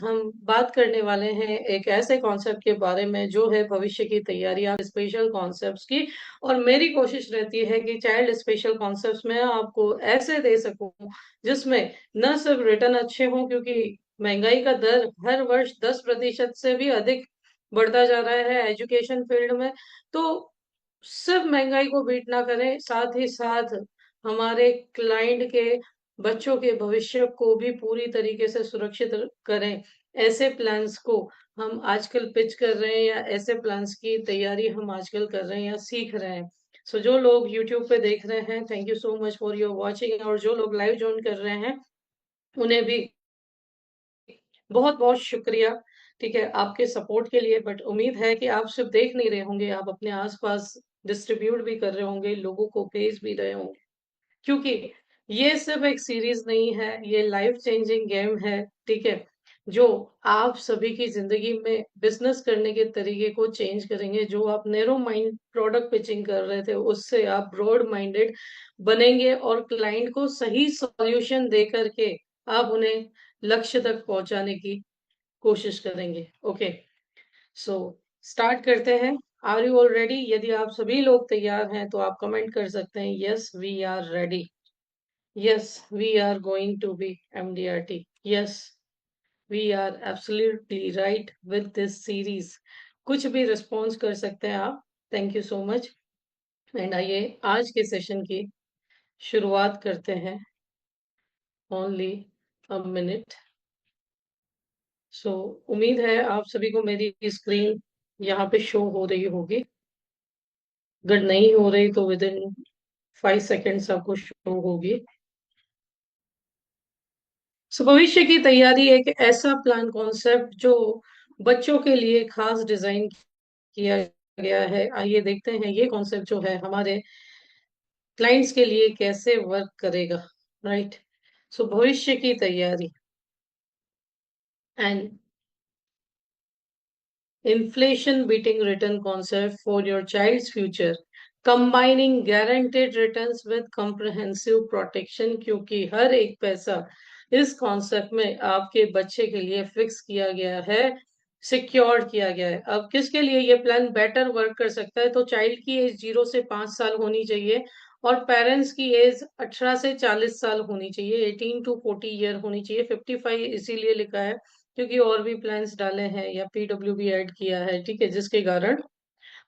हम बात करने वाले हैं एक ऐसे कॉन्सेप्ट के बारे में जो है भविष्य की तैयारियां स्पेशल कॉन्सेप्ट्स की। और मेरी कोशिश रहती है कि चाइल्ड स्पेशल कॉन्सेप्ट्स में आपको ऐसे दे सकूं जिसमें न सिर्फ रिटर्न अच्छे हों, क्योंकि महंगाई का दर हर वर्ष 10% से भी अधिक बढ़ता जा रहा है एजुकेशन फील्ड में। तो सिर्फ महंगाई को बीट ना करें, साथ ही साथ हमारे क्लाइंट के बच्चों के भविष्य को भी पूरी तरीके से सुरक्षित करें। ऐसे प्लान्स को हम आजकल पिच कर रहे हैं, या ऐसे प्लान्स की तैयारी हम आजकल कर रहे हैं या सीख रहे हैं। सो जो लोग यूट्यूब पे देख रहे हैं, thank you so much for your watching. और जो लोग लाइव ज्वाइन कर रहे हैं, उन्हें भी बहुत बहुत शुक्रिया। ठीक है, आपके सपोर्ट के लिए। बट उम्मीद है कि आप सिर्फ देख नहीं रहे होंगे, आप अपने आसपास डिस्ट्रीब्यूट भी कर रहे होंगे, लोगों को भेज भी रहे होंगे, क्योंकि ये सिर्फ एक सीरीज नहीं है, ये लाइफ चेंजिंग गेम है। ठीक है, जो आप सभी की जिंदगी में बिजनेस करने के तरीके को चेंज करेंगे। जो आप नैरो माइंड प्रोडक्ट पिचिंग कर रहे थे, उससे आप ब्रॉड माइंडेड बनेंगे और क्लाइंट को सही सॉल्यूशन दे करके आप उन्हें लक्ष्य तक पहुंचाने की कोशिश करेंगे। ओके, सो स्टार्ट करते हैं। Are you all ready? यदि आप सभी लोग तैयार हैं तो आप कमेंट कर सकते हैं, yes we are ready. Yes, we are going to be MDRT. Yes, we are absolutely right with this series. कुछ भी रिस्पॉन्स कर सकते हैं आप। Thank you so much. And आइए आज के सेशन की शुरुआत करते हैं। ओनली अ मिनट। सो उम्मीद है आप सभी को मेरी स्क्रीन यहाँ पे शो हो रही होगी। अगर नहीं हो रही तो विद इन 5 सेकेंड्स आपको शो होगी। सो भविष्य की तैयारी एक ऐसा प्लान कॉन्सेप्ट जो बच्चों के लिए खास डिजाइन किया गया है। आइए देखते हैं ये कॉन्सेप्ट जो है हमारे क्लाइंट्स के लिए कैसे वर्क करेगा। राइट, सो भविष्य की तैयारी and inflation beating return concept for your child's future, combining guaranteed returns with comprehensive protection. क्योंकि हर एक पैसा इस कॉन्सेप्ट में आपके बच्चे के लिए फिक्स किया गया है, सिक्योर किया गया है। अब किसके लिए ये प्लान बेटर वर्क कर सकता है? तो चाइल्ड की एज 0 से 5 साल होनी चाहिए, और पेरेंट्स की एज 18 से 40 साल होनी चाहिए, 18 to 40 ईयर होनी चाहिए। 55 इसीलिए लिखा है क्योंकि और भी प्लान्स डाले हैं या पीडब्ल्यू भी ऐड किया है। ठीक है, जिसके कारण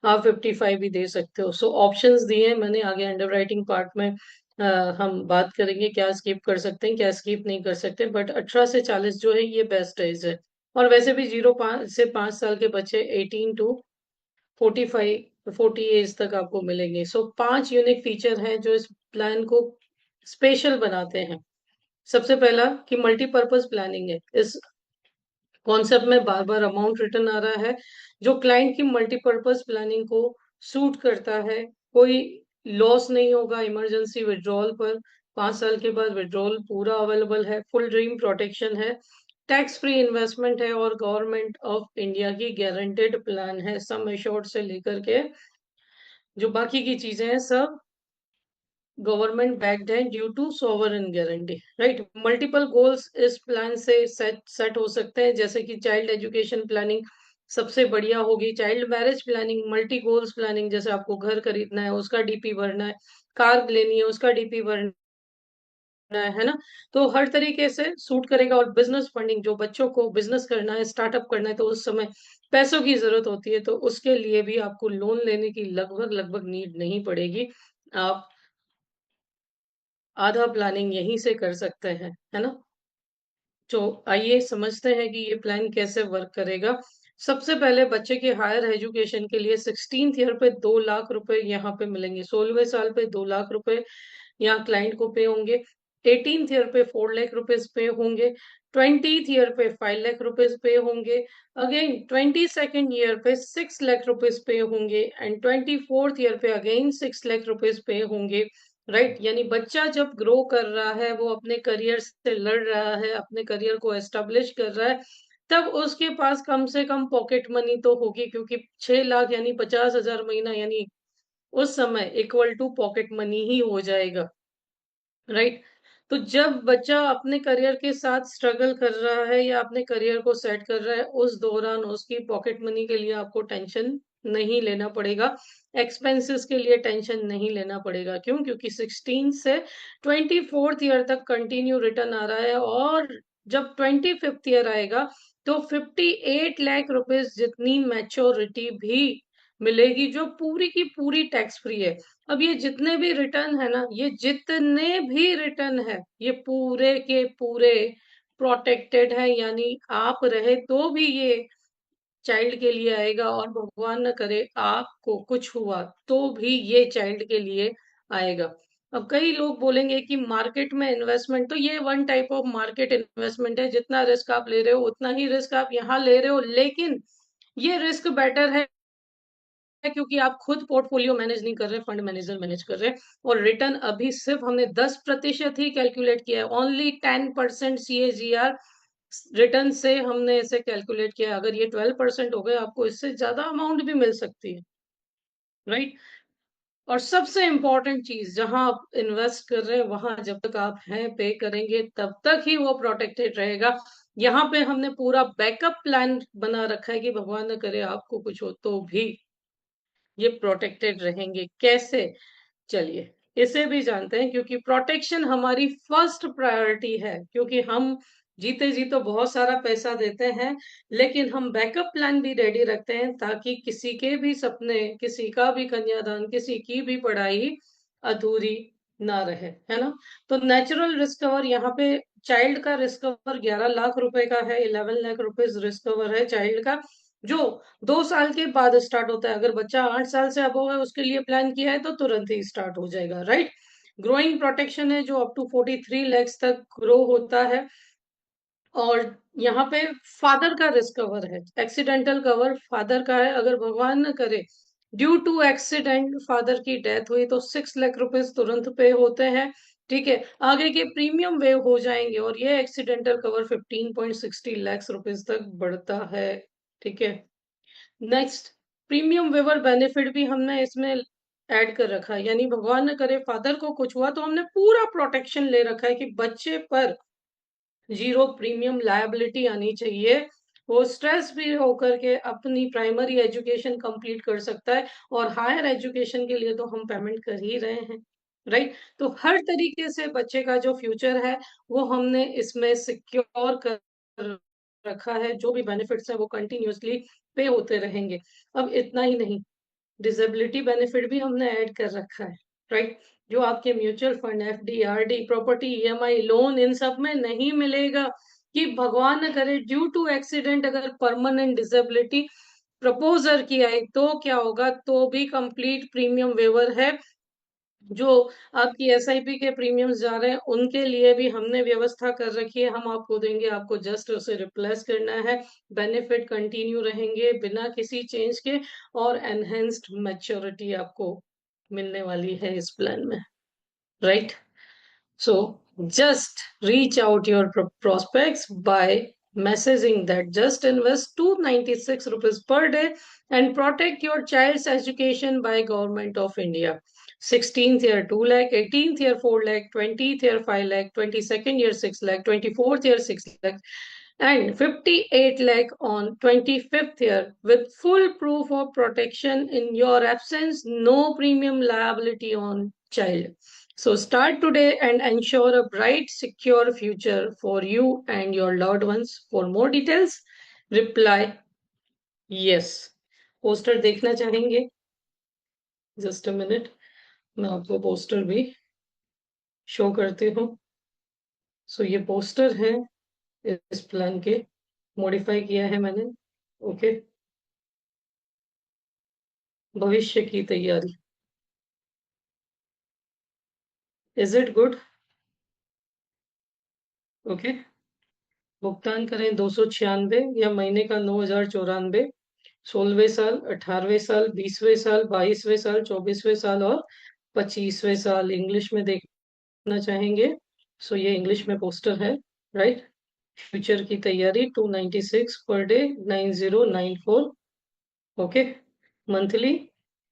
आप 55 भी दे सकते हो। सो ऑप्शंस दिए हैं मैंने, आगे अंडरराइटिंग पार्ट में हम बात करेंगे क्या स्किप कर सकते हैं क्या स्किप नहीं कर सकते। बट 18 से 40 जो है ये बेस्ट एज है। और वैसे भी 0 से 5 साल के बच्चे 18 to 45 एज तक आपको मिलेंगे। सो 5 यूनिक फीचर हैं जो इस प्लान को स्पेशल बनाते हैं। सबसे पहला कि मल्टीपर्पज प्लानिंग है। इस कॉन्सेप्ट में बार बार अमाउंट रिटर्न आ रहा है जो क्लाइंट की मल्टीपर्पज प्लानिंग को सूट करता है। कोई लॉस नहीं होगा इमरजेंसी विड्रॉल पर। 5 साल के बाद विड्रॉल पूरा अवेलेबल है। फुल ड्रीम प्रोटेक्शन है, टैक्स फ्री इन्वेस्टमेंट है, और गवर्नमेंट ऑफ इंडिया की गारंटेड प्लान है। सम एश्योर्ड से लेकर के जो बाकी की चीजें हैं सब गवर्नमेंट बैक्ड है due to sovereign guarantee. Right, multiple goals इस प्लान से सेट हो सकते हैं, जैसे कि चाइल्ड एजुकेशन प्लानिंग सबसे बढ़िया होगी। Child marriage planning, multi goals planning, जैसे आपको घर खरीदना है उसका डीपी भरना है, कार लेनी है उसका डीपी भरना है ना। तो हर तरीके से सूट करेगा। और बिजनेस फंडिंग, जो बच्चों को बिजनेस करना है, स्टार्टअप करना है, तो उस समय पैसों की जरूरत होती है, तो उसके लिए भी आपको लोन लेने की लगभग लगभग नीड नहीं पड़ेगी। आप आधा प्लानिंग यहीं से कर सकते हैं, है ना। तो आइए समझते हैं कि ये प्लान कैसे वर्क करेगा। सबसे पहले बच्चे के हायर एजुकेशन के लिए 16th ईयर पे 2 लाख रुपए यहाँ पे मिलेंगे। 16वें साल पे 2 लाख रुपए यहाँ क्लाइंट को पे होंगे। 18th ईयर पे 4 लाख रुपीज पे होंगे। 20th ईयर पे 5 लाख रुपीज पे होंगे। अगेन 22nd ईयर पे 6 लाख रुपीज पे होंगे। एंड 24th ईयर पे अगेन 6 लाख रुपीज पे होंगे। राइट, यानी बच्चा जब ग्रो कर रहा है, वो अपने करियर से लड़ रहा है, अपने करियर को एस्टेब्लिश कर रहा है, तब उसके पास कम से कम पॉकेट मनी तो होगी, क्योंकि 6 लाख यानी 50,000 महीना, यानी उस समय इक्वल टू पॉकेट मनी ही हो जाएगा। राइट, तो जब बच्चा अपने करियर के साथ स्ट्रगल कर रहा है या अपने करियर को सेट कर रहा है, उस दौरान उसकी पॉकेट मनी के लिए आपको टेंशन नहीं लेना पड़ेगा। एक्सपेंसेस के लिए टेंशन नहीं लेना पड़ेगा। क्यों? क्योंकि 16 से 24th ईयर तक कंटिन्यू रिटर्न आ रहा है, और जब 25th ईयर आएगा तो 58 लाख रुपीस जितनी मैच्योरिटी भी मिलेगी, जो पूरी की पूरी टैक्स फ्री है। अब ये जितने भी रिटर्न है ना, ये जितने भी रिटर्न है, ये पूरे के पूरे प्रोटेक्टेड है। यानी आप रहे तो भी ये चाइल्ड के लिए आएगा, और भगवान न करे आपको कुछ हुआ तो भी ये चाइल्ड के लिए आएगा। अब कई लोग बोलेंगे कि मार्केट में इन्वेस्टमेंट, तो ये one type of market investment है। जितना रिस्क आप ले रहे हो उतना ही रिस्क आप यहाँ ले रहे हो, लेकिन ये रिस्क बेटर है क्योंकि आप खुद पोर्टफोलियो मैनेज नहीं कर रहे, फंड मैनेजर मैनेज कर रहे हैं। और रिटर्न अभी सिर्फ हमने 10% ही कैलकुलेट किया है। ओनली 10% CAGR रिटर्न से हमने इसे कैलकुलेट किया है। अगर ये 12% हो गए, आपको इससे ज्यादा अमाउंट भी मिल सकती है, राइट। और सबसे इम्पोर्टेंट चीज, जहां आप इन्वेस्ट कर रहे हैं वहां जब तक आप हैं पे करेंगे तब तक ही वो प्रोटेक्टेड रहेगा। यहाँ पे हमने पूरा बैकअप प्लान बना रखा है कि भगवान न करे आपको कुछ हो तो भी ये प्रोटेक्टेड रहेंगे। कैसे? चलिए इसे भी जानते हैं, क्योंकि प्रोटेक्शन हमारी फर्स्ट प्रायोरिटी है। क्योंकि हम जीते जी तो बहुत सारा पैसा देते हैं, लेकिन हम बैकअप प्लान भी रेडी रखते हैं, ताकि किसी के भी सपने, किसी का भी कन्यादान, किसी की भी पढ़ाई अधूरी ना रहे, है ना। तो नेचुरल रिस्क कवर यहाँ पे, चाइल्ड का रिस्क कवर 11 लाख रुपए का है। 11 लाख रुपीज रिस्क कवर है चाइल्ड का, जो 2 साल के बाद स्टार्ट होता है। अगर बच्चा 8 साल से अबव है, उसके लिए प्लान किया है तो तुरंत ही स्टार्ट हो जाएगा, राइट। ग्रोइंग प्रोटेक्शन है जो अप टू 43 lakhs तक ग्रो होता है। और यहाँ पे फादर का रिस्क कवर है, एक्सीडेंटल कवर फादर का है। अगर भगवान न करे ड्यू टू एक्सीडेंट फादर की डेथ हुई तो 6 लाख रुपीज तुरंत पे होते हैं। ठीक है, आगे के प्रीमियम वेव हो जाएंगे, और ये एक्सीडेंटल कवर 15.60 लाख रुपीज तक बढ़ता है। ठीक है, नेक्स्ट, प्रीमियम वेवर बेनिफिट भी हमने इसमें ऐड कर रखा है। यानी भगवान न करे फादर को कुछ हुआ तो हमने पूरा प्रोटेक्शन ले रखा है कि बच्चे पर जीरो प्रीमियम लायबिलिटी आनी चाहिए। वो स्ट्रेस फ्री होकर के अपनी प्राइमरी एजुकेशन कंप्लीट कर सकता है, और हायर एजुकेशन के लिए तो हम पेमेंट कर ही रहे हैं, राइट। तो हर तरीके से बच्चे का जो फ्यूचर है वो हमने इसमें सिक्योर कर रखा है। जो भी बेनिफिट्स है वो कंटिन्यूअसली पे होते रहेंगे। अब इतना ही नहीं, डिसेबिलिटी बेनिफिट भी हमने ऐड कर रखा है, राइट। जो आपके mutual fund, FD, RD, property, EMI, loan, इन सब में नहीं मिलेगा। कि भगवान न करे ड्यू टू एक्सीडेंट अगर परमानेंट डिसेबिलिटी प्रपोजर की आई तो क्या होगा, तो भी कंप्लीट प्रीमियम वेवर है। जो आपकी SIP के प्रीमियम्स जा रहे हैं उनके लिए भी हमने व्यवस्था कर रखी है। हम आपको देंगे, आपको जस्ट उसे रिप्लेस करना है। बेनिफिट कंटिन्यू रहेंगे बिना किसी चेंज के, और एनहेंस्ड मैच्योरिटी आपको मिलने वाली है इस प्लान में, right. So just reach out your prospects by messaging that just invest 296 rupees per day and protect your child's education by Government of India. 16th year 2 lakh, 18th year 4 lakh, 20th year 5 lakh, 22nd year 6 lakh, 24th year 6 lakh, and 58 lakh on 25th year with full proof of protection in your absence, no premium liability on child. So start today and ensure a bright, secure future for you and your loved ones. For more details, reply yes. Poster देखना चाहेंगे? Just a minute, मैं आपको poster भी show करती हूँ। सो ये poster है इस प्लान के, मॉडिफाई किया है मैंने। ओके, भविष्य की तैयारी, इज इट गुड? ओके, भुगतान करें 296 या महीने का 9,094। 16वें साल, 18वें साल, 20वें साल, 22वें साल, 24वें साल और 25वें साल इंग्लिश में देखना चाहेंगे। सो ये इंग्लिश में पोस्टर है, राइट। फ्यूचर की तैयारी 296 per day, 9094। Okay, monthly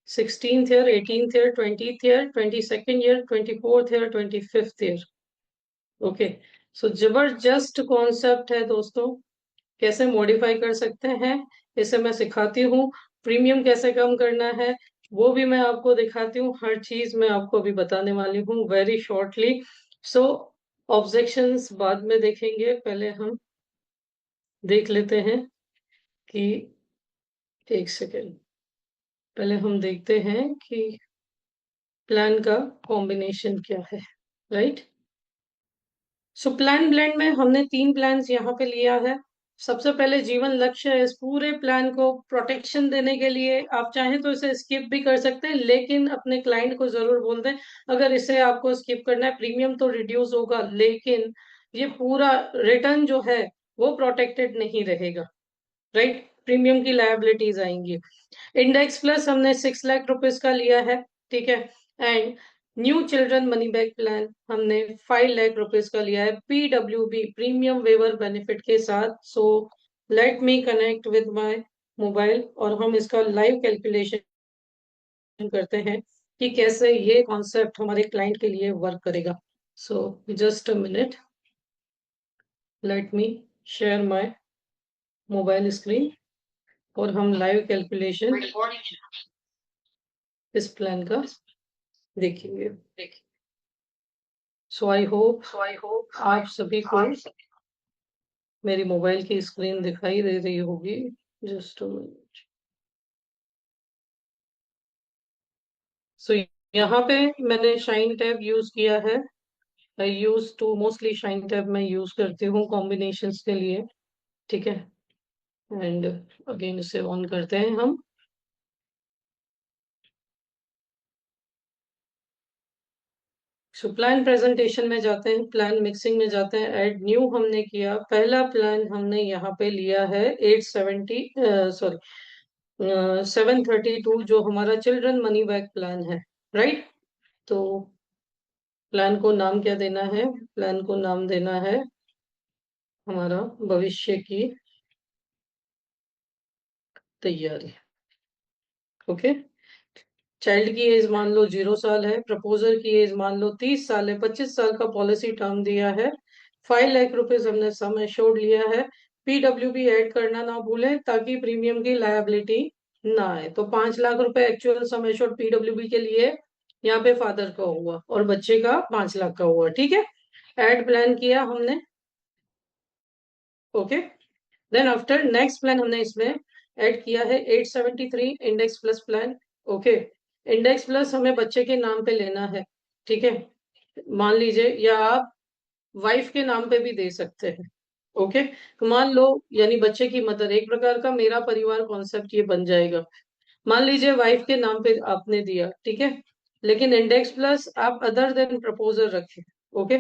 16th year, 18th year, 20th year, 22nd year, 24th year, 25th year. Okay. So जबरदस्त कॉन्सेप्ट है दोस्तों। कैसे मॉडिफाई कर सकते हैं इसे मैं सिखाती हूँ। प्रीमियम कैसे कम करना है वो भी मैं आपको दिखाती हूँ। हर चीज मैं आपको अभी बताने वाली हूँ वेरी शॉर्टली। सो ऑब्जेक्शंस बाद में देखेंगे, पहले हम देख लेते हैं कि, एक सेकेंड, पहले हम देखते हैं कि प्लान का कॉम्बिनेशन क्या है। राइट। सो प्लान ब्लेंड में हमने 3 प्लान्स यहाँ पे लिया है। सबसे पहले जीवन लक्ष्य है। इस पूरे प्लान को प्रोटेक्शन देने के लिए आप चाहें तो इसे स्किप भी कर सकते हैं, लेकिन अपने क्लाइंट को जरूर बोल दें अगर इसे आपको स्किप करना है, प्रीमियम तो रिड्यूस होगा लेकिन ये पूरा रिटर्न जो है वो प्रोटेक्टेड नहीं रहेगा। राइट। प्रीमियम की लायबिलिटीज आएंगी। इंडेक्स प्लस हमने 6 लाख रुपीज का लिया है। ठीक है। And new children money back plan हमने 5 लाख रुपीज का लिया है, पीडब्ल्यूबी प्रीमियम वेवर बेनिफिट के साथ। So let me connect with my mobile और हम इसका लाइव कैलकुलेशन करते हैं कि कैसे ये कॉन्सेप्ट हमारे क्लाइंट के लिए वर्क करेगा। सो just a minute, let me share my mobile screen और हम लाइव कैलकुलेशन इस प्लान का देखेंगे। सो आई होप आप सभी को मेरी मोबाइल की स्क्रीन दिखाई दे रही होगी। जस्ट सो यहाँ पे मैंने शाइन टैब यूज किया है। I use to mostly shine tab मैं यूज करती हूँ कॉम्बिनेशंस के लिए। ठीक है। एंड अगेन इसे ऑन करते हैं हम। सो प्लान प्रेजेंटेशन में जाते हैं, प्लान मिक्सिंग में जाते हैं, ऐड न्यू हमने किया। पहला प्लान हमने यहाँ पे लिया है 870, सॉरी 732, जो हमारा चिल्ड्रन मनी बैक प्लान है। राइट। तो प्लान को नाम क्या देना है? प्लान को नाम देना है हमारा भविष्य की तैयारी। ओके। चाइल्ड की एज मान लो 0 साल है, प्रपोजर की एज मान लो 30 साल है, 25 साल का पॉलिसी टर्म दिया है, 5 लाख रुपीज हमने सम एश्योर्ड लिया है। पीडब्ल्यूबी ऐड करना ना भूलें ताकि प्रीमियम की लायबिलिटी ना आए। तो 5 लाख रुपए एक्चुअल सम एश्योर्ड पीडब्ल्यूबी के लिए यहाँ पे फादर का हुआ और बच्चे का 5 लाख का हुआ। ठीक है। ऐड प्लान किया हमने। Okay. Then after next plan हमने इसमें ऐड किया है 873 index plus plan. Okay. Index plus हमें बच्चे के नाम पे लेना है। ठीक है। मान लीजिए, या आप वाइफ के नाम पे भी दे सकते हैं। ओके। तो मान लो, यानी बच्चे की मदर, एक प्रकार का मेरा परिवार कॉन्सेप्ट ये बन जाएगा। मान लीजिए वाइफ के नाम पे आपने दिया, ठीक है, लेकिन इंडेक्स प्लस आप अदर देन प्रपोजल रखें। ओके।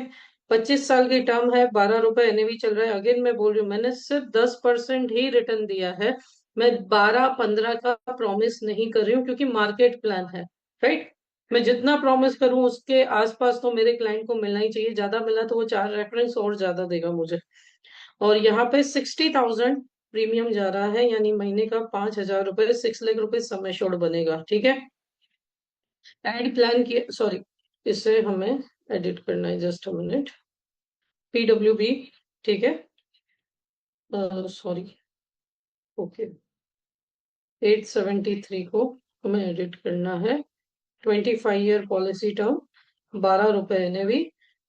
25 साल की टर्म है, 12 रुपए एनएवी चल रहा है। अगेन मैं बोल रही हूँ, मैंने सिर्फ 10% ही रिटर्न दिया है। मैं 12-15 का प्रॉमिस नहीं कर रही हूँ क्योंकि मार्केट प्लान है। राइट। मैं जितना प्रॉमिस करूं उसके आसपास तो मेरे क्लाइंट को मिलना ही चाहिए। ज्यादा मिला तो वो 4 रेफरेंस और ज्यादा देगा मुझे। और यहाँ पे 60,000 प्रीमियम जा रहा है, यानी महीने का 5,000 रुपए, 6 लाख रुपए सम एश्योर्ड बनेगा। ठीक है। एड प्लान की, सॉरी, इसे हमें एडिट करना है, जस्ट अ मिनट। पीडब्ल्यूबी। ठीक है। सॉरी। ओके। 873 को हमें एडिट करना है। 25 ईयर पॉलिसी टर्म, 12 रुपए एनएवी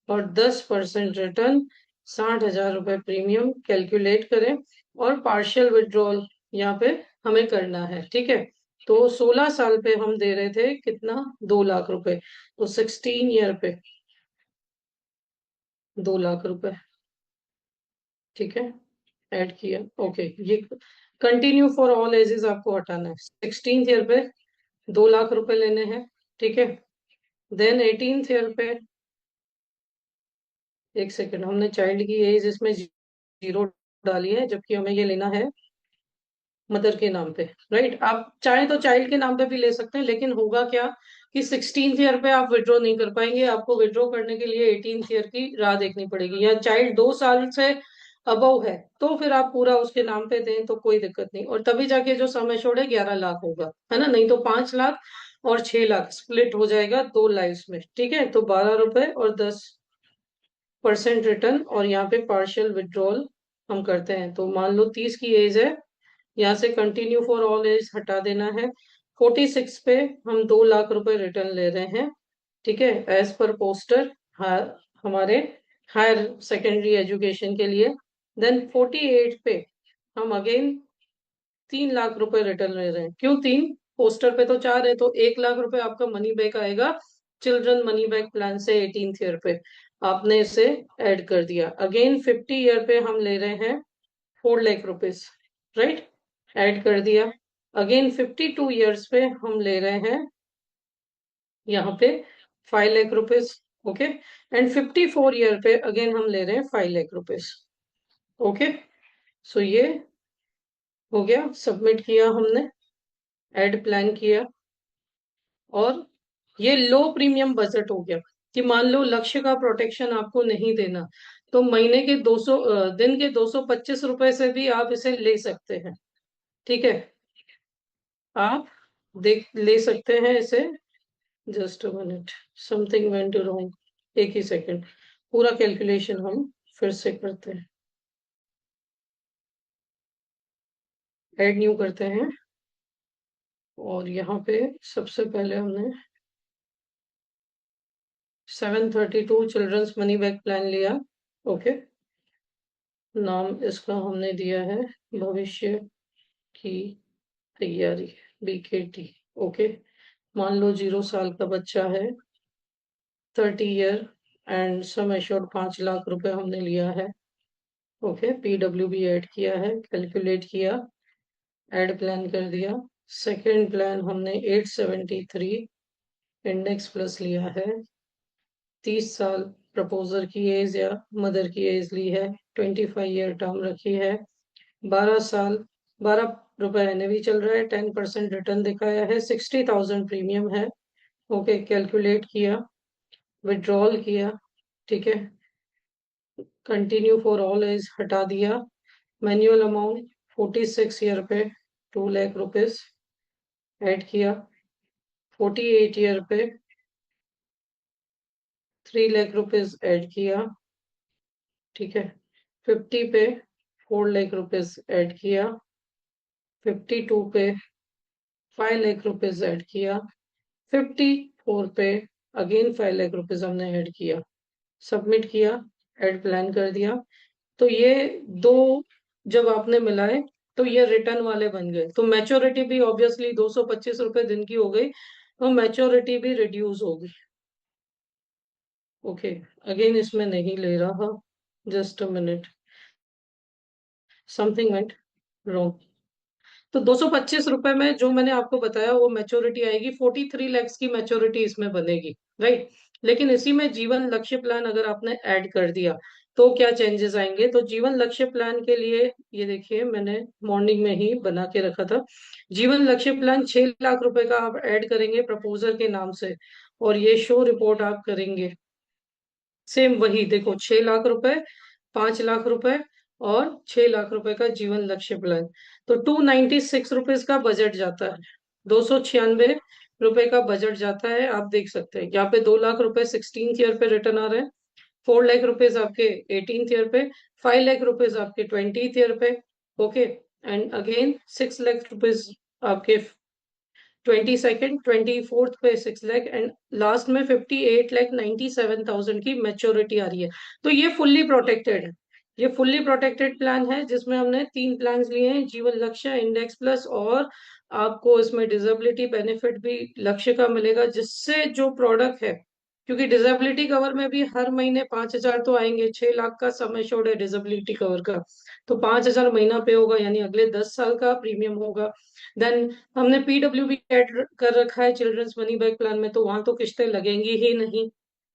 और 10% रिटर्न, 60,000 रुपए प्रीमियम कैलकुलेट करें। और पार्शियल विड्रॉल यहाँ पे हमें करना है। ठीक है। तो 16 साल पे हम दे रहे थे कितना, 2 लाख रुपए। तो 16 ईयर पे 2 लाख रुपए। ठीक है। ऐड किया। ओके। ये कंटिन्यू फॉर ऑल एजेस आपको हटाना है। 16 ईयर पे 2 लाख रुपए लेने हैं। ठीक है। देन 18 ईयर पे, एक सेकेंड, हमने चाइल्ड की एज इसमें 0 डाली है, जबकि हमें ये लेना है मदर के नाम पे। राइट। आप चाहें तो चाइल्ड के नाम पे भी ले सकते हैं, लेकिन होगा क्या कि 16 ईयर पे आप विड्रॉ नहीं कर पाएंगे। आपको विड्रॉ करने के लिए 18 ईयर की राह देखनी पड़ेगी। या चाइल्ड 2 साल से अबव है तो फिर आप पूरा उसके नाम पे दें तो कोई दिक्कत नहीं, और तभी जाके जो सम एश्योर्ड है 11 लाख होगा, है ना। नहीं तो 5 लाख और 6 लाख स्प्लिट हो जाएगा 2 लाइफ में। ठीक है। तो 12 रुपए और 10। परसेंट रिटर्न, और यहाँ पे पार्शियल विड्रॉल हम करते हैं। तो मान लो 30 की एज है, यहाँ से कंटिन्यू फॉर ऑल एज हटा देना है। 46 पे हम 2 लाख रुपए रिटर्न ले रहे हैं, ठीक है, एज पर पोस्टर, हमारे हायर सेकेंडरी एजुकेशन के लिए। देन 48 पे हम अगेन 3 लाख रुपए रिटर्न ले रहे हैं। क्यों तीन? पोस्टर पे तो 4 है, तो 1 लाख रुपए आपका मनी बैक आएगा चिल्ड्रन मनी बैक प्लान से 18th ईयर पे। आपने इसे ऐड कर दिया। अगेन 50 ईयर पे हम ले रहे हैं 4 लाख रुपीज, राइट, ऐड कर दिया। अगेन 52 ईयर्स पे हम ले रहे हैं यहाँ पे 5 lakh rupees, okay. And 54 year पे अगेन हम ले रहे हैं 5 लाख रुपीज, ओके। सो ये हो गया, सबमिट किया हमने, ऐड प्लान किया। और ये लो प्रीमियम बजट हो गया कि मान लो लक्ष्य का प्रोटेक्शन आपको नहीं देना, तो महीने के 200 दिन के 225 रुपए से भी आप इसे ले सकते हैं, ठीक है। आप देख ले सकते हैं इसे। Just a minute, something went wrong, एक ही सेकंड, पूरा कैलकुलेशन हम फिर से करते हैं। ऐड न्यू करते हैं, और यहाँ पे सबसे पहले हमने 732 चिल्ड्रंस मनी बैक प्लान लिया, ओके। नाम इसका हमने दिया है भविष्य की तैयारी, BKT, ओके। मान लो 0 साल का बच्चा है, 30 year, and sum assured 5 lakh रुपए हमने लिया है, ओके। PWB ऐड किया है, कैलकुलेट किया, ऐड प्लान कर दिया। सेकेंड प्लान हमने 873 इंडेक्स प्लस लिया है, 30 साल प्रपोजर की एज या मदर की एज ली है, 25 ईयर टर्म रखी है, 12 साल, 12 रुपए एनएवी चल रहा है, 10% रिटर्न दिखाया है, 60,000 प्रीमियम है, ओके। कैलकुलेट किया, विड्रॉल किया, ठीक है, कंटिन्यू फॉर ऑल एज हटा दिया। मैन्युअल अमाउंट 46 ईयर पे 2 लाख रुपीज ऐड किया। 48 ईयर पे 3 लाख रुपीज ऐड किया, ठीक है। 50 पे 4 लाख रुपीज ऐड किया। 52 पे 5 लाख रुपीज ऐड किया। 54 पे अगेन 5 लाख रुपीज हमने ऐड किया, सबमिट किया, ऐड प्लान कर दिया। तो ये दो जब आपने मिलाए तो ये रिटर्न वाले बन गए। तो मैच्योरिटी भी ऑब्वियसली 225 रुपए दिन की हो गई, तो मैच्योरिटी भी रिड्यूस होगी, ओके। अगेन इसमें नहीं ले रहा, just a minute, something went wrong. तो 225 रुपए में जो मैंने आपको बताया वो मैच्योरिटी आएगी, 43 लैक्स की मैच्योरिटी इसमें बनेगी, राइट। लेकिन इसी में जीवन लक्ष्य प्लान अगर आपने ऐड कर दिया तो क्या चेंजेस आएंगे? तो जीवन लक्ष्य प्लान के लिए ये देखिए मैंने मॉर्निंग में ही बना के रखा था। जीवन लक्ष्य प्लान 6 लाख रुपए का आप ऐड करेंगे प्रपोजल के नाम से, और ये शो रिपोर्ट आप करेंगे सेम वही, देखो 6 लाख रुपए, 5 लाख रुपए, और 6 लाख रुपए का जीवन लक्ष्य प्लान। तो 296 रुपीज का बजट जाता है, 296 रुपए का बजट जाता है। आप देख सकते हैं यहाँ पे 2 लाख रुपए 16th ईयर पे रिटर्न आ रहे हैं, 4 लाख रुपीज आपके 18th ईयर पे, 5 लाख रुपीज आपके 20th ईयर पे, okay. And again 6 lakh rupees आपके 22nd, 24th पे 6 लाख, एंड लास्ट में 58,97,000 की मेच्योरिटी आ रही है। तो ये फुल्ली प्रोटेक्टेड है, ये फुल्ली प्रोटेक्टेड प्लान है जिसमें हमने 3 प्लान लिए हैं, जीवन लक्ष्य, इंडेक्स प्लस, और आपको इसमें डिसेबिलिटी बेनिफिट भी लक्ष्य का मिलेगा, जिससे जो प्रोडक्ट है, क्योंकि डिसेबिलिटी कवर में भी हर महीने 5,000 तो आएंगे, 6 लाख का सम एश्योर्ड है डिसेबिलिटी कवर का, तो 5,000 महीना पे होगा, यानी अगले 10 साल का प्रीमियम होगा। देन हमने PWB ऐड कर रखा है चिल्ड्रंस मनी बैक प्लान में, तो वहां तो किस्तें लगेंगी ही नहीं,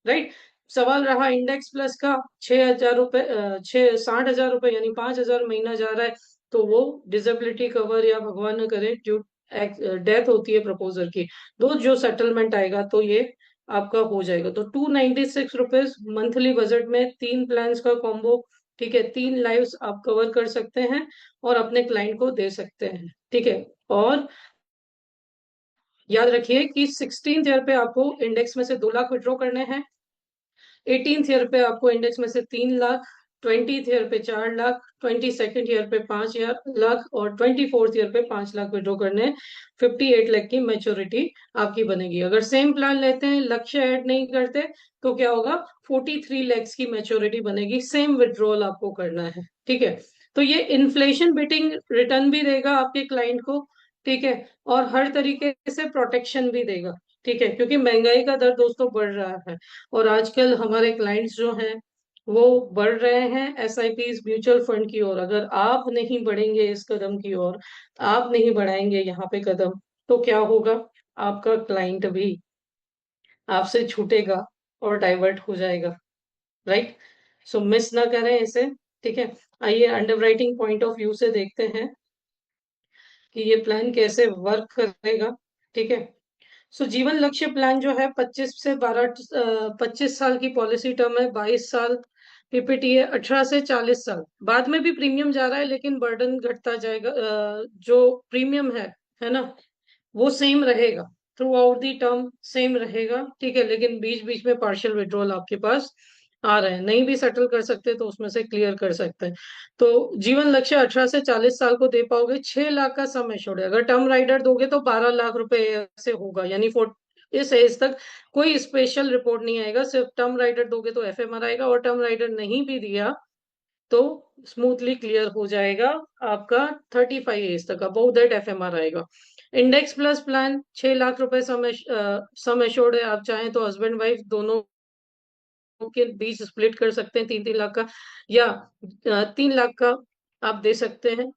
राइट। सवाल रहा इंडेक्स प्लस का, 6,000 रुपए, 60,000 रुपए यानी 5,000 महीना जा रहा है, तो वो डिसेबिलिटी कवर या भगवान न करे जो डेथ होती है प्रपोजर की, तो जो सेटलमेंट आएगा तो ये आपका हो जाएगा। तो 296 रुपीज मंथली बजट में 3 प्लान्स का कॉम्बो, ठीक है, 3 लाइव्स आप कवर कर सकते हैं और अपने क्लाइंट को दे सकते हैं, ठीक है। और याद रखिए कि 16th ईयर पे आपको इंडेक्स में से 2 लाख विड्रॉ करने हैं, 18th ईयर पे आपको इंडेक्स में से 3 लाख, 20th ईयर पे 4 लाख, 22nd ईयर पे 5 लाख और 24th ईयर पे 5 लाख विड्रॉ करने हैं। 58 लाख की मेच्योरिटी आपकी बनेगी। अगर सेम प्लान लेते हैं, लक्ष्य ऐड नहीं करते, तो क्या होगा, 43 lakhs की मेच्योरिटी बनेगी। सेम विड्रॉल आपको करना है, ठीक है। तो ये इन्फ्लेशन बीटिंग रिटर्न भी देगा आपके क्लाइंट को, ठीक है, और हर तरीके से प्रोटेक्शन भी देगा, ठीक है, क्योंकि महंगाई का दर दोस्तों बढ़ रहा है और आजकल हमारे क्लाइंट्स जो हैं वो बढ़ रहे हैं एसआईपीज म्यूचुअल फंड की ओर। अगर आप नहीं बढ़ेंगे इस कदम की ओर, आप नहीं बढ़ाएंगे यहाँ पे कदम, तो क्या होगा, आपका क्लाइंट भी आपसे छूटेगा और डाइवर्ट हो जाएगा, राइट। सो मिस ना करें इसे, ठीक है। आइए अंडरराइटिंग पॉइंट ऑफ व्यू से देखते हैं कि ये प्लान कैसे वर्क करेगा, ठीक है। सो जीवन लक्ष्य प्लान जो है 25 साल की पॉलिसी टर्म है, 22 साल पीपीटी है, 18 से 40 साल। बाद में भी प्रीमियम जा रहा है लेकिन बर्डन घटता जाएगा। जो प्रीमियम है ना, वो सेम रहेगा, through out the term same रहेगा, ठीक है, लेकिन बीच बीच में पार्शियल विड्रॉल आपके पास आ रहे हैं। नहीं भी सेटल कर सकते तो उसमें से क्लियर कर सकते हैं। तो जीवन लक्ष्य 18 से 40 साल को दे पाओगे। 6 लाख का सम एश्योर्ड है। अगर टर्म राइडर दोगे तो 12 लाख रुपए से होगा, यानी इस एज तक कोई स्पेशल रिपोर्ट नहीं आएगा। सिर्फ टर्म राइडर दोगे तो एफएमआर आएगा, और टर्म राइडर नहीं भी दिया तो स्मूथली क्लियर हो जाएगा आपका 35 एज तक, अबाउ दैट एफएमआर आएगा। इंडेक्स प्लस प्लान 6 लाख रुपए सम एश्योर्ड है। आप चाहें तो हस्बैंड वाइफ दोनों के बीच स्प्लिट कर सकते हैं 3-3 लाख का, या 3 लाख का आप दे सकते हैं।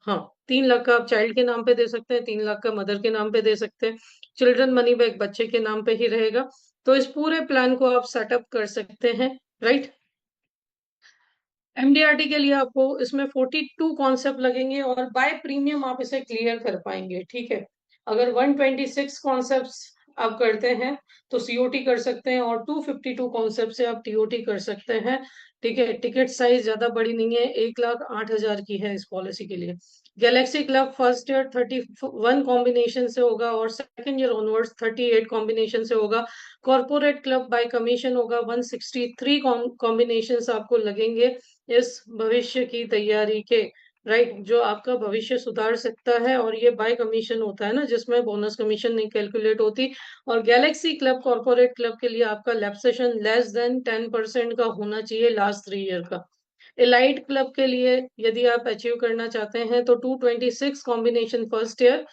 हाँ, 3 लाख का आप चाइल्ड के नाम पे दे सकते हैं, 3 लाख का मदर के नाम पे दे सकते हैं। चिल्ड्रन मनी बैग बच्चे के नाम पे ही रहेगा। तो इस पूरे प्लान को आप सेटअप कर सकते हैं, राइट। एमडीआरटी के लिए आपको इसमें 42 कॉन्सेप्ट लगेंगे और बाय प्रीमियम आप इसे क्लियर कर पाएंगे, ठीक है। अगर 126 कॉन्सेप्ट आप करते हैं तो सीओटी कर सकते हैं, और 252 कॉन्सेप्ट से आप टीओटी कर सकते हैं, ठीक है। टिकट साइज ज्यादा बड़ी नहीं है, 1,08,000 की है इस पॉलिसी के लिए। Galaxy club first year 31 combination से होगा और सेकंड ईयर ऑनवर्ड्स 38 कॉम्बिनेशन से होगा। कॉर्पोरेट क्लब बाय कमीशन होगा, 163 कॉम्बिनेशन आपको लगेंगे इस भविष्य की तैयारी के, राइट, जो आपका भविष्य सुधार सकता है। और ये बाय कमीशन होता है ना, जिसमें बोनस कमीशन नहीं कैलकुलेट होती। और गैलेक्सी क्लब कॉर्पोरेट क्लब के लिए आपका लैप्सेशन लेस देन 10% का होना चाहिए लास्ट 3 ईयर का। एलाइट क्लब के लिए यदि आप अचीव करना चाहते हैं तो 226 combination first year,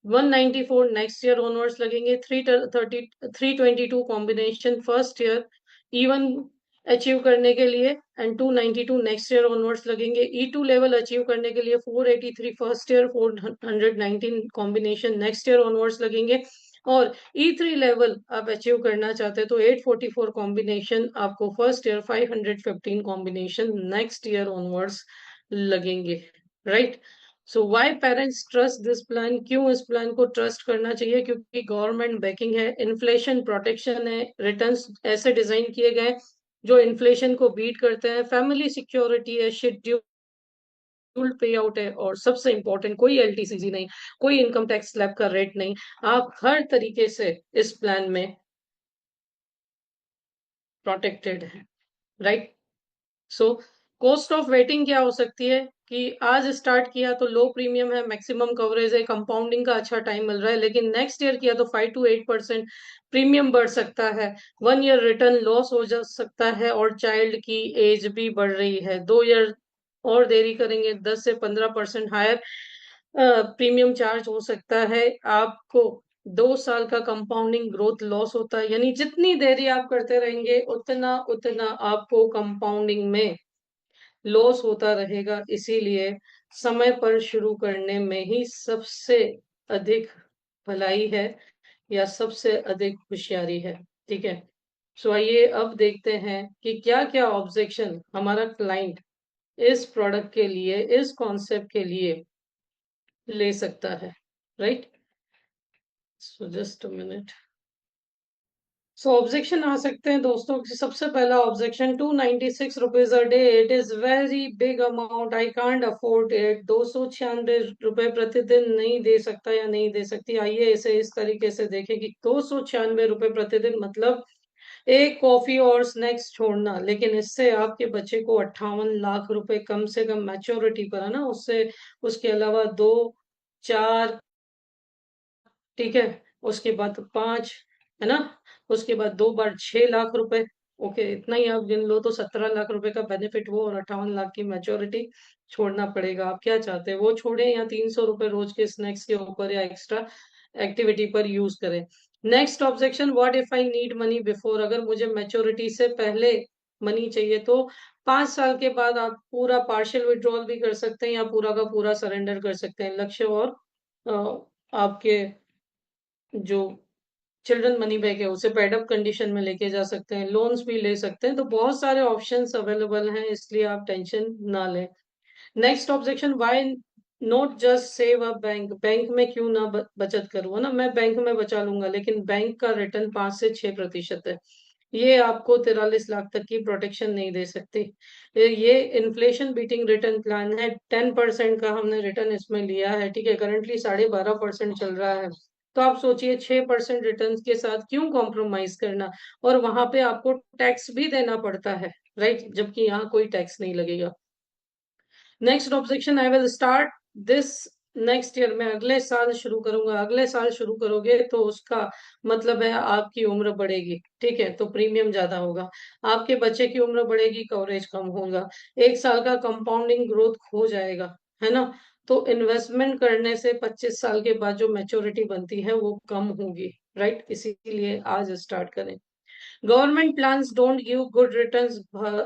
194 next year onwards लगेंगे, 322 combination first year even achieve करने के लिए, एंड 292 नेक्स्ट ईयर ऑनवर्ड्स लगेंगे। E2 लेवल अचीव करने के लिए 483 first year, 419 combination next year onwards लगेंगे। और E3 लेवल आप अचीव करना चाहते हैं तो 844 कॉम्बिनेशन आपको first year, 515 combination next year onwards लगेंगे, right. So why parents trust this plan, क्यों इस प्लान को ट्रस्ट करना चाहिए, क्योंकि गवर्नमेंट बैकिंग है, इन्फ्लेशन प्रोटेक्शन है, रिटर्न्स ऐसे डिजाइन किए गए जो इन्फ्लेशन को बीट करते हैं, फैमिली सिक्योरिटी है, शेड्यूल पे आउट है, और सबसे इंपॉर्टेंट कोई एलटीसीजी नहीं, कोई इनकम टैक्स स्लैब का रेट नहीं। आप हर तरीके से इस प्लान में प्रोटेक्टेड है, right. So cost of waiting क्या हो सकती है कि आज स्टार्ट किया तो लो प्रीमियम है, मैक्सिमम कवरेज है, कंपाउंडिंग का अच्छा टाइम मिल रहा है, लेकिन नेक्स्ट ईयर किया तो 5 to 8% प्रीमियम बढ़ सकता है, 1 ईयर रिटर्न लॉस हो जा सकता है, और चाइल्ड की एज भी बढ़ रही है। 2 ईयर और देरी करेंगे 10 से 15% हायर प्रीमियम चार्ज हो सकता है आपको। 2 साल का कंपाउंडिंग ग्रोथ लॉस होता है, यानी जितनी देरी आप करते रहेंगे उतना उतना आपको कंपाउंडिंग में लॉस होता रहेगा। इसीलिए समय पर शुरू करने में ही सबसे अधिक भलाई है, या सबसे अधिक होशियारी है, ठीक है। सो आइए अब देखते हैं कि क्या क्या ऑब्जेक्शन हमारा क्लाइंट इस प्रोडक्ट के लिए, इस कॉन्सेप्ट के लिए ले सकता है, right. So just a minute. So objection आ सकते हैं दोस्तों कि सबसे पहला objection, 296 rupees a day, it is very big amount, I can't afford it. 296 रुपए प्रतिदिन नहीं दे सकता या नहीं दे सकती। आइए इसे इस तरीके से देखें कि 296 रुपए प्रतिदिन मतलब एक कॉफी और स्नैक्स छोड़ना, लेकिन इससे आपके बच्चे को 58 लाख रुपए कम से कम मैच्योरिटी पर, है ना, उससे उसके अलावा 2 4, ठीक है, उसके बाद 5, है ना, उसके बाद 2 बार 6 लाख रुपए। ओके, इतना ही आप गिन लो तो 17 लाख रुपए का बेनिफिट वो, और 58 लाख की मैच्योरिटी छोड़ना पड़ेगा। आप क्या चाहते हैं, वो छोड़ें या 300 रुपए रोज के स्नैक्स के ऊपर या एक्स्ट्रा एक्टिविटी पर यूज करें? Next objection, what if I need money before, अगर मुझे मैच्योरिटी से पहले मनी चाहिए तो 5 साल के बाद आप पूरा पार्शियल विड्रॉल भी कर सकते हैं या पूरा का पूरा सरेंडर कर सकते हैं। लक्ष्य और आपके जो चिल्ड्रन मनी बैग है उसे पेड अप कंडीशन में लेके जा सकते हैं, लोन्स भी ले सकते हैं, तो बहुत सारे ऑप्शंस अवेलेबल हैं, इसलिए आप टेंशन ना लें। Next objection, why not just save a bank, bank में क्यों ना बचत करूं, है ना, मैं बैंक में बचा लूंगा, लेकिन बैंक का रिटर्न 5 से 6% है, ये आपको 43 लाख तक की प्रोटेक्शन नहीं दे सकती। ये इन्फ्लेशन बीटिंग रिटर्न प्लान है, 10% का हमने रिटर्न इसमें लिया है, ठीक है, करंटली 12.5% चल रहा है, तो आप सोचिए 6% रिटर्न के साथ क्यों कॉम्प्रोमाइज करना, और वहां पे आपको टैक्स भी देना पड़ता है, राइट, जबकि यहाँ कोई टैक्स नहीं लगेगा। Next objection, I will start this next year, मैं अगले साल शुरू करूंगा, अगले साल शुरू करोगे तो उसका मतलब है आपकी उम्र बढ़ेगी, ठीक है, तो प्रीमियम ज्यादा होगा, आपके बच्चे की उम्र बढ़ेगी, कवरेज कम होगा, 1 साल का कंपाउंडिंग ग्रोथ खो जाएगा, है ना, तो इन्वेस्टमेंट करने से 25 साल के बाद जो मैच्योरिटी बनती है वो कम होगी, राइट, इसीलिए आज स्टार्ट करें। Government plans don't give good returns,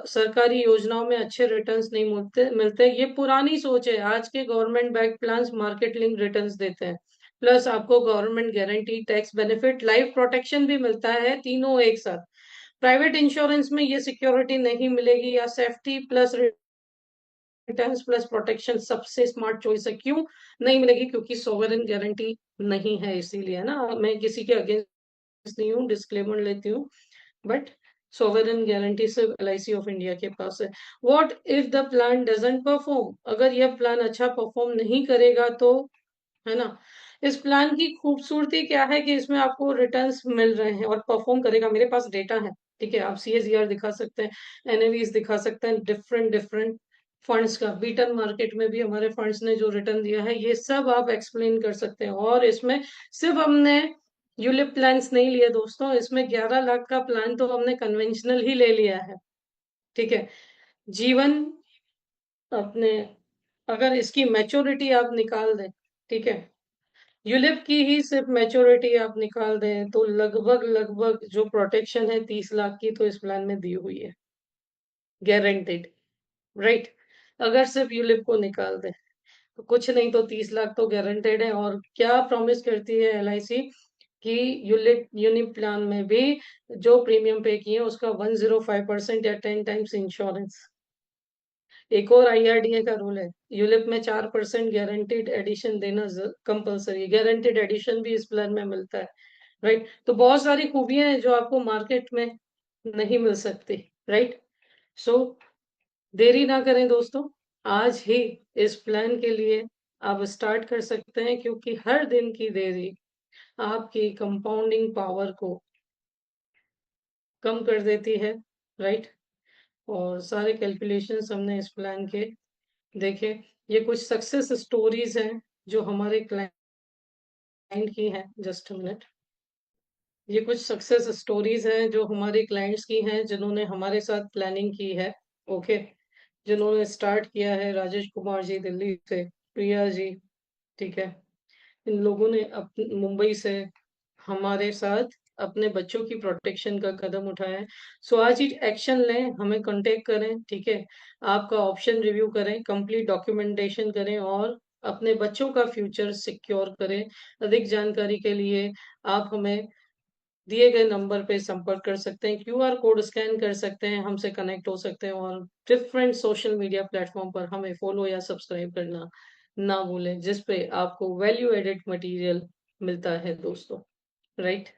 सरकारी योजनाओं में अच्छे रिटर्न्स नहीं मिलते, ये पुरानी सोच है, आज के government back plans market link returns देते हैं, प्लस आपको government guarantee, tax benefit, life protection भी मिलता है, तीनों एक साथ। प्राइवेट इंश्योरेंस में ये सिक्योरिटी नहीं मिलेगी, या safety plus returns plus protection सबसे स्मार्ट चॉइस है, क्यों नहीं मिलेगी, क्योंकि सोवरेन गारंटी नहीं है, इसीलिए, है ना, मैं किसी के अगेंस्ट नहीं हूँ, डिस्क्लेमर लेती हूँ, बट सोवरेन गारंटी सिर्फ LIC ऑफ इंडिया के पास है। What if the plan doesn't perform, अगर यह प्लान अच्छा परफॉर्म नहीं करेगा तो, है ना, इस प्लान की खूबसूरती क्या है कि इसमें आपको रिटर्न्स मिल रहे हैं और परफॉर्म करेगा, मेरे पास डेटा है, ठीक है, आप CAGR दिखा सकते हैं, NAVs दिखा सकते हैं, डिफरेंट डिफरेंट फंड्स का, बीटन मार्केट में भी हमारे फंड्स ने जो रिटर्न दिया है ये सब आप एक्सप्लेन कर सकते हैं, और इसमें सिर्फ हमने यूलिप प्लान्स नहीं लिए दोस्तों, इसमें 11 लाख का प्लान तो हमने कन्वेंशनल ही ले लिया है, ठीक है, जीवन अपने, अगर इसकी मैच्योरिटी आप निकाल दें, ठीक है, यूलिप की ही सिर्फ मैच्योरिटी आप निकाल दें तो लगभग लगभग जो प्रोटेक्शन है 30 लाख की तो इस प्लान में दी हुई है, गारंटेड, राइट, अगर सिर्फ यूलिप को निकाल दें तो कुछ नहीं तो 30 लाख तो गारंटेड है। और क्या प्रॉमिस करती है LIC कि यूलिप यूनिप प्लान में भी जो प्रीमियम पे किए उसका 105% या 10 टाइम्स इंश्योरेंस। एक और IRDA का रूल है, यूलिप में 4% गारंटीड एडिशन देना कंपलसरी, गारंटीड एडिशन भी इस प्लान में मिलता है, राइट, तो बहुत सारी खूबियां हैं जो आपको मार्केट में नहीं मिल सकती, राइट, सो देरी ना करें दोस्तों, आज ही इस प्लान के लिए आप स्टार्ट कर सकते हैं, क्योंकि हर दिन की देरी आपकी कंपाउंडिंग पावर को कम कर देती है, राइट, और सारे कैलकुलेशंस हमने इस प्लान के देखे, ये कुछ सक्सेस स्टोरीज हैं जो हमारे क्लाइंट की हैं, जस्ट मिनट, ये कुछ सक्सेस स्टोरीज हैं जो हमारे क्लाइंट्स की हैं जिन्होंने हमारे साथ प्लानिंग की है, ओके, जिन्होंने स्टार्ट किया है, राजेश कुमार जी दिल्ली से, प्रिया जी, ठीक है, इन लोगों ने मुंबई से हमारे साथ अपने बच्चों की प्रोटेक्शन का कदम उठाया है। सो आज ही एक्शन लें, हमें कांटेक्ट करें, ठीक है, आपका ऑप्शन रिव्यू करें, कंप्लीट डॉक्यूमेंटेशन करें और अपने बच्चों का फ्यूचर सिक्योर करें। अधिक जानकारी के लिए आप हमें दिए गए नंबर पे संपर्क कर सकते हैं, QR कोड स्कैन कर सकते हैं, हमसे कनेक्ट हो सकते हैं, और डिफरेंट सोशल मीडिया प्लेटफॉर्म पर हमें फॉलो या सब्सक्राइब करना ना भूलें, जिस पे आपको वैल्यू एडेड मटेरियल मिलता है दोस्तों, राइट।